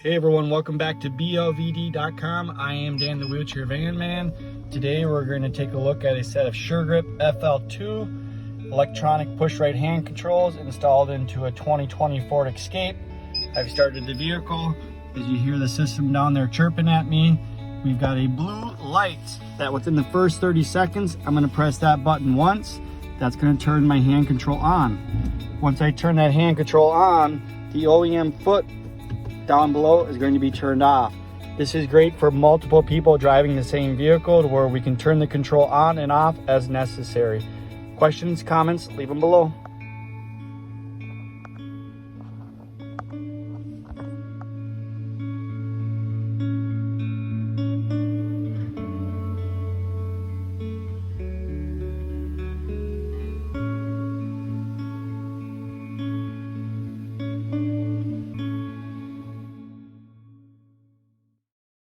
Hey everyone, welcome back to BLVD.com. I am Dan the Wheelchair Van Man. Today we're going to take a look at a set of SureGrip FL2 electronic push right hand controls installed into a 2020 Ford Escape. I've started the vehicle. As you hear the system down there chirping at me, we've got a blue light that within the first 30 seconds, I'm going to press that button once. That's going to turn my hand control on. Once I turn that hand control on, the OEM foot down below is going to be turned off. This is great for multiple people driving the same vehicle to where we can turn the control on and off as necessary. Questions, comments, leave them below.